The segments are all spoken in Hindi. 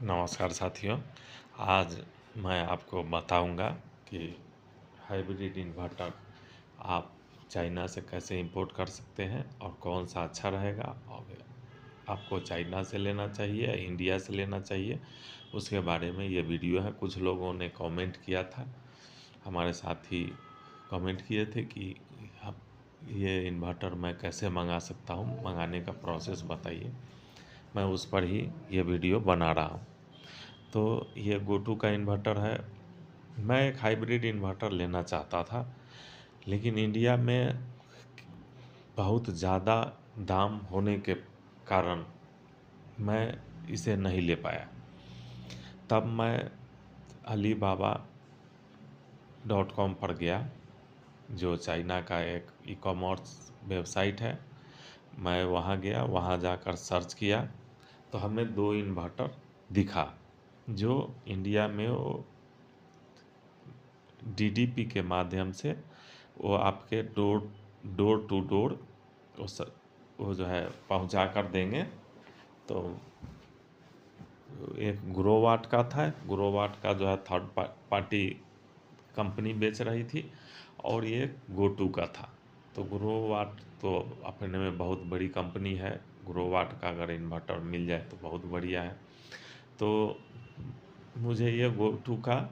नमस्कार साथियों। आज मैं आपको बताऊंगा कि हाइब्रिड इन्वर्टर आप चाइना से कैसे इंपोर्ट कर सकते हैं और कौन सा अच्छा रहेगा और आपको चाइना से लेना चाहिए या इंडिया से लेना चाहिए, उसके बारे में ये वीडियो है। कुछ लोगों ने कमेंट किया था, हमारे साथी कमेंट किए थे कि आप ये इन्वर्टर मैं कैसे मंगा सकता हूँ, मंगाने का प्रोसेस बताइए। मैं उस पर ही ये वीडियो बना रहा हूँ। तो ये गोटू का इन्वर्टर है। मैं एक हाइब्रिड इन्वर्टर लेना चाहता था, लेकिन इंडिया में बहुत ज़्यादा दाम होने के कारण मैं इसे नहीं ले पाया। तब मैं alibaba.com पर गया, जो चाइना का एक ई कॉमर्स वेबसाइट है। मैं वहाँ गया, वहाँ जाकर सर्च किया तो हमें दो इन्वर्टर दिखा, जो इंडिया में वो डीडीपी के माध्यम से वो आपके डोर डोर टू डोर वो जो है पहुंचा कर देंगे। तो एक ग्रोवाट का था, ग्रोवाट का जो है थर्ड पार्टी कंपनी बेच रही थी, और ये गोटू का था। तो ग्रोवाट तो अपने में बहुत बड़ी कंपनी है। ग्रोवाट का अगर इन्वर्टर मिल जाए तो बहुत बढ़िया है। तो मुझे ये गोटू का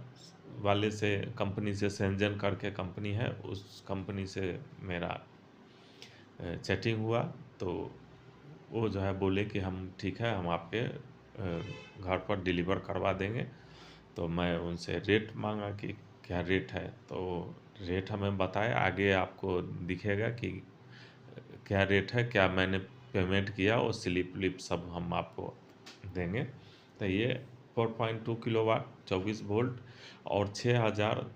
वाले से कंपनी से सेंजन करके कंपनी है, उस कंपनी से मेरा चैटिंग हुआ। तो वो जो है बोले कि हम ठीक है, हम आपके घर पर डिलीवर करवा देंगे। तो मैं उनसे रेट मांगा कि क्या रेट है, तो रेट हमें बताए। आगे आपको दिखेगा कि क्या रेट है, क्या मैंने पेमेंट किया, वो स्लिप विलिप सब हम आपको देंगे। तो ये 4.2 किलोवाट 24 वोल्ट और 6000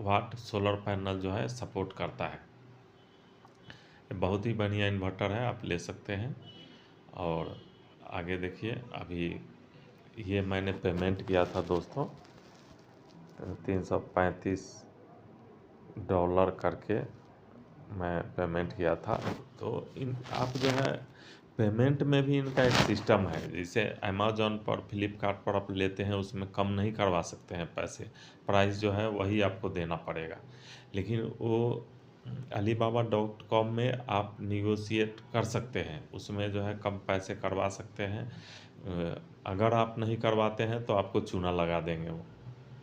वाट सोलर पैनल जो है सपोर्ट करता है। ये बहुत ही बढ़िया इन्वर्टर है, आप ले सकते हैं। और आगे देखिए, अभी ये मैंने पेमेंट किया था दोस्तों, $335 करके मैं पेमेंट किया था। तो इन आप जो है पेमेंट में भी इनका एक सिस्टम है। जैसे अमेज़न पर, फ्लिपकार्ट पर आप लेते हैं, उसमें कम नहीं करवा सकते हैं पैसे, प्राइस जो है वही आपको देना पड़ेगा। लेकिन वो alibaba.com में आप निगोशिएट कर सकते हैं, उसमें जो है कम पैसे करवा सकते हैं। अगर आप नहीं करवाते हैं तो आपको चूना लगा देंगे वो।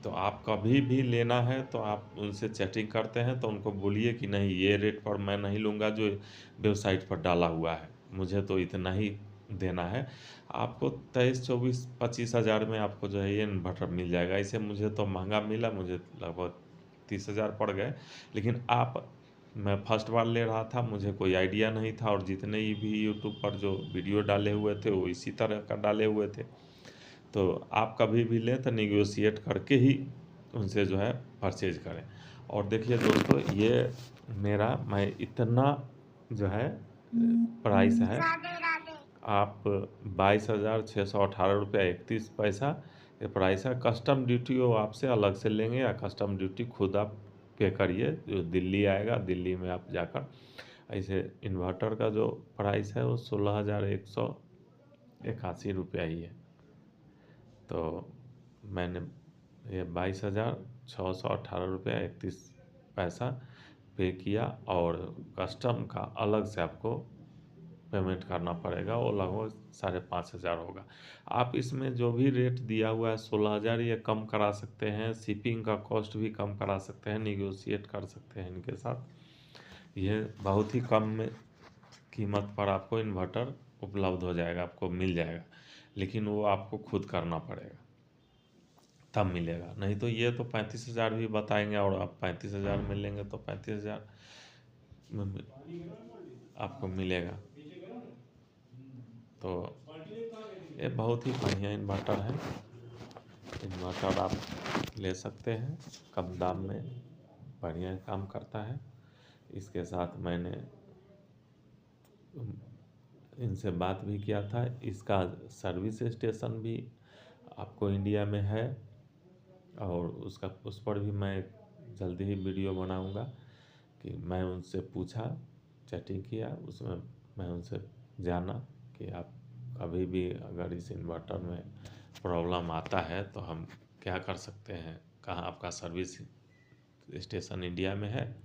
तो आप कभी भी लेना है तो आप उनसे चैटिंग करते हैं तो उनको बोलिए कि नहीं, ये रेट पर मैं नहीं लूँगा जो वेबसाइट पर डाला हुआ है, मुझे तो इतना ही देना है। आपको 23, 24, 25 हज़ार में आपको जो है ये इन्वर्टर मिल जाएगा। इसे मुझे तो महंगा मिला, मुझे लगभग 30 हज़ार पड़ गए। लेकिन आप मैं फर्स्ट बार ले रहा था, मुझे कोई आइडिया नहीं था, और जितने भी यूट्यूब पर जो वीडियो डाले हुए थे वो इसी तरह का डाले हुए थे। तो आप कभी भी लें तो निगोशिएट करके ही उनसे जो है परचेज करें। और देखिए दोस्तों, ये मेरा मैं इतना जो है प्राइस है, आप 22,618 रुपया 31 पैसा ये प्राइस है। कस्टम ड्यूटी वो आपसे अलग से लेंगे, या कस्टम ड्यूटी खुद आप पे करिए, जो दिल्ली आएगा, दिल्ली में आप जाकर। ऐसे इन्वर्टर का जो प्राइस है वो 16,181 रुपया ही है। तो मैंने ये 22,618 रुपया 31 पैसा पे किया, और कस्टम का अलग से आपको पेमेंट करना पड़ेगा, वो लगभग 5,500 होगा। आप इसमें जो भी रेट दिया हुआ है 16,000, ये कम करा सकते हैं, शिपिंग का कॉस्ट भी कम करा सकते हैं, निगोशिएट कर सकते हैं इनके साथ। ये बहुत ही कम में कीमत पर आपको इन्वर्टर उपलब्ध हो जाएगा, आपको मिल जाएगा। लेकिन वो आपको खुद करना पड़ेगा, तब मिलेगा। नहीं तो ये तो 35,000 भी बताएंगे, और आप 35,000 में लेंगे तो 35,000 में आपको मिलेगा। तो ये बहुत ही बढ़िया इन्वर्टर है। इन्वर्टर आप ले सकते हैं कम दाम में, बढ़िया काम करता है। इसके साथ मैंने इनसे बात भी किया था। इसका सर्विस स्टेशन भी आपको इंडिया में है, और उस पर भी मैं जल्दी ही वीडियो बनाऊंगा। कि मैं उनसे पूछा, चैटिंग किया, उसमें मैं उनसे जाना कि आप कभी भी अगर इस इन्वर्टर में प्रॉब्लम आता है तो हम क्या कर सकते हैं, कहाँ आपका सर्विस स्टेशन इंडिया में है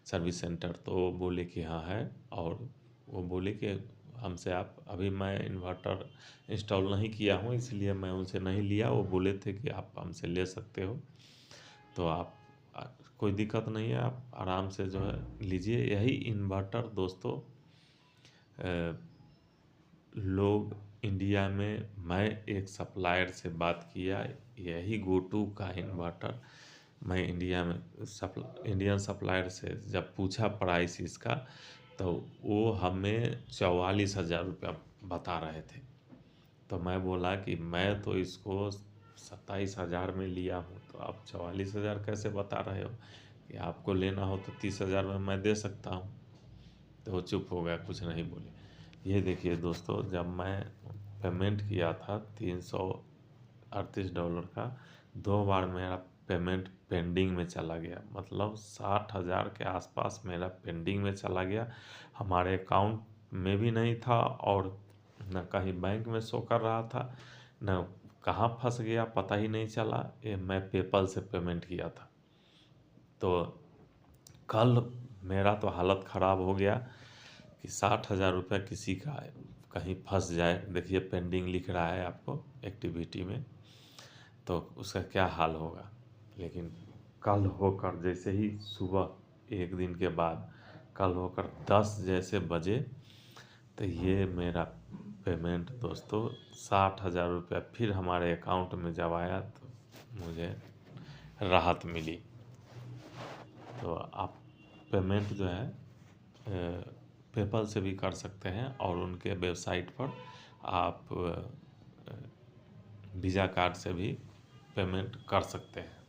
सर्विस सेंटर? तो वो बोले कि हाँ है, और वो बोले कि हमसे आप अभी, मैं इन्वर्टर इंस्टॉल नहीं किया हूँ इसलिए मैं उनसे नहीं लिया, वो बोले थे कि आप हमसे ले सकते हो, तो आप कोई दिक्कत नहीं है, आप आराम से जो है लीजिए। यही इन्वर्टर दोस्तों लोग इंडिया में, मैं एक सप्लायर से बात किया, यही गोटू का इन्वर्टर मैं इंडिया में इंडियन सप्लायर से जब पूछा प्राइस इसका, तो वो हमें 44,000 रुपया बता रहे थे। तो मैं बोला कि मैं तो इसको 27,000 में लिया हूँ, तो आप 44,000 कैसे बता रहे हो? कि आपको लेना हो तो 30,000 में मैं दे सकता हूँ। तो वो चुप हो गया, कुछ नहीं बोले। ये देखिए दोस्तों, जब मैं पेमेंट किया था $338 का, 2 बार मेरा पेमेंट पेंडिंग में चला गया, मतलब 60,000 के आसपास मेरा पेंडिंग में चला गया। हमारे अकाउंट में भी नहीं था, और न कहीं बैंक में शो कर रहा था, न कहाँ फंस गया पता ही नहीं चला। ये मैं पेपल से पेमेंट किया था। तो कल मेरा तो हालत ख़राब हो गया कि 60,000 रुपया किसी का कहीं फंस जाए। देखिए पेंडिंग लिख रहा है आपको एक्टिविटी में, तो उसका क्या हाल होगा। लेकिन कल होकर जैसे ही सुबह, एक दिन के बाद कल होकर 10 जैसे बजे, तो ये मेरा पेमेंट दोस्तों 60,000 रुपया फिर हमारे अकाउंट में जब आया, तो मुझे राहत मिली। तो आप पेमेंट जो है पेपल से भी कर सकते हैं, और उनके वेबसाइट पर आप वीज़ा कार्ड से भी पेमेंट कर सकते हैं।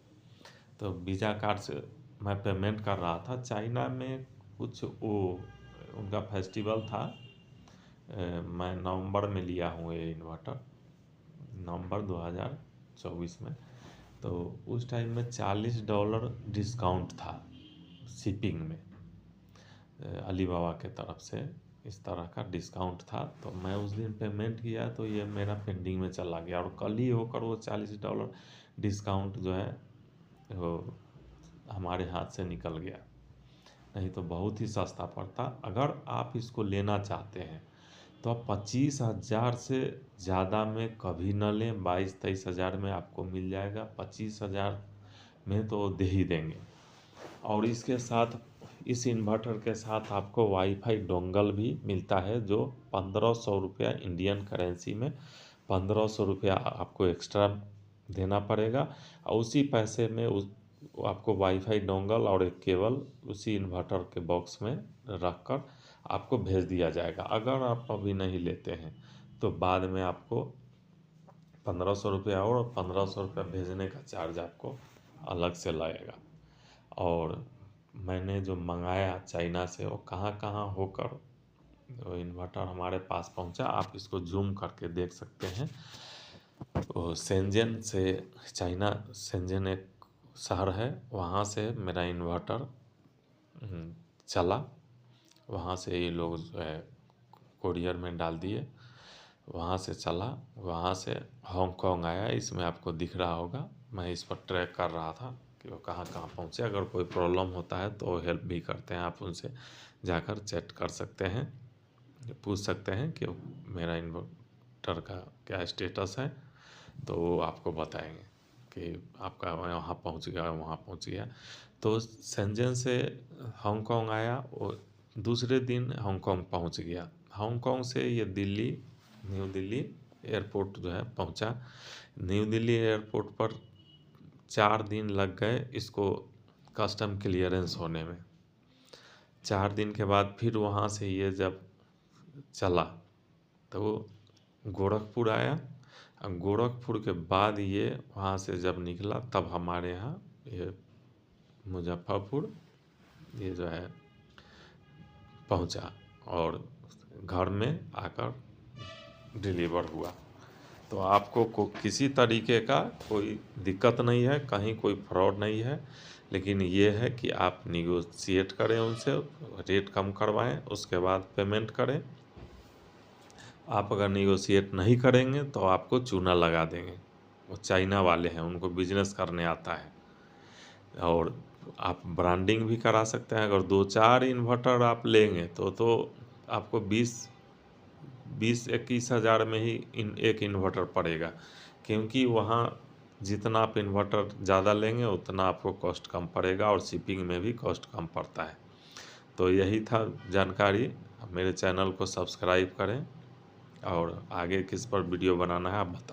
तो वीज़ा कार्ड से मैं पेमेंट कर रहा था। चाइना में कुछ वो उनका फेस्टिवल था, मैं नवंबर में लिया हूँ ये इन्वर्टर, नवंबर 2024 में। तो उस टाइम में $40 डिस्काउंट था शिपिंग में, अलीबाबा के तरफ से इस तरह का डिस्काउंट था। तो मैं उस दिन पेमेंट किया, तो ये मेरा पेंडिंग में चला गया, और कल ही होकर वो $40 डिस्काउंट जो है वो हमारे हाथ से निकल गया। नहीं तो बहुत ही सस्ता पड़ता। अगर आप इसको लेना चाहते हैं तो आप 25,000 से ज़्यादा में कभी न लें। 22-23 हज़ार में आपको मिल जाएगा, 25,000 में तो दे ही देंगे। और इसके साथ, इस इन्वर्टर के साथ आपको वाईफाई डोंगल भी मिलता है, जो 1,500 रुपया इंडियन करेंसी में 1,500 रुपया आपको एक्स्ट्रा देना पड़ेगा। और उसी पैसे में आपको वाईफाई डोंगल और एक केबल उसी इन्वर्टर के बॉक्स में रख कर आपको भेज दिया जाएगा। अगर आप अभी नहीं लेते हैं तो बाद में आपको 1,500 रुपया और 1,500 रुपया भेजने का चार्ज आपको अलग से लगेगा। और मैंने जो मंगाया चाइना से, वो कहाँ कहाँ होकर वो इन्वर्टर हमारे पास पहुंचा, आप इसको जूम करके देख सकते हैं। वो शेंजन से, चाइना शेंजन एक शहर है, वहाँ से मेरा इन्वर्टर चला। वहाँ से ये लोग जो है कोरियर में डाल दिए, वहाँ से चला, वहाँ से हांगकांग आया। इसमें आपको दिख रहा होगा, मैं इस पर ट्रैक कर रहा था कि वो कहाँ कहाँ पहुँचे। अगर कोई प्रॉब्लम होता है तो हेल्प भी करते हैं, आप उनसे जाकर चेक कर सकते हैं, पूछ सकते हैं कि मेरा इन्वर्टर का क्या स्टेटस है, तो वो आपको बताएंगे कि आपका वहाँ पहुँच गया, वहाँ पहुँच गया। तो शेंजन से हांगकांग आया, वो दूसरे दिन हांगकांग पहुँच गया। हांगकांग से ये दिल्ली, न्यू दिल्ली एयरपोर्ट जो है पहुँचा। न्यू दिल्ली एयरपोर्ट पर 4 दिन लग गए इसको कस्टम क्लियरेंस होने में। 4 दिन के बाद फिर वहाँ से ये जब चला तो वो गोरखपुर आया। गोरखपुर के बाद ये वहाँ से जब निकला, तब हमारे यहाँ ये मुजफ्फरपुर ये जो है पहुँचा, और घर में आकर डिलीवर हुआ। तो आपको किसी तरीके का कोई दिक्कत नहीं है, कहीं कोई फ्रॉड नहीं है। लेकिन ये है कि आप निगोशिएट करें उनसे, रेट कम करवाएं, उसके बाद पेमेंट करें। आप अगर निगोशिएट नहीं करेंगे तो आपको चूना लगा देंगे। वो चाइना वाले हैं, उनको बिजनेस करने आता है। और आप ब्रांडिंग भी करा सकते हैं। अगर 2-4 इन्वर्टर आप लेंगे तो आपको 20-21 हज़ार में ही एक इन्वर्टर पड़ेगा, क्योंकि वहाँ जितना आप इन्वर्टर ज़्यादा लेंगे उतना आपको कॉस्ट कम पड़ेगा और शिपिंग में भी कॉस्ट कम पड़ता है। तो यही था जानकारी। मेरे चैनल को सब्सक्राइब करें और आगे किस पर वीडियो बनाना है आप बता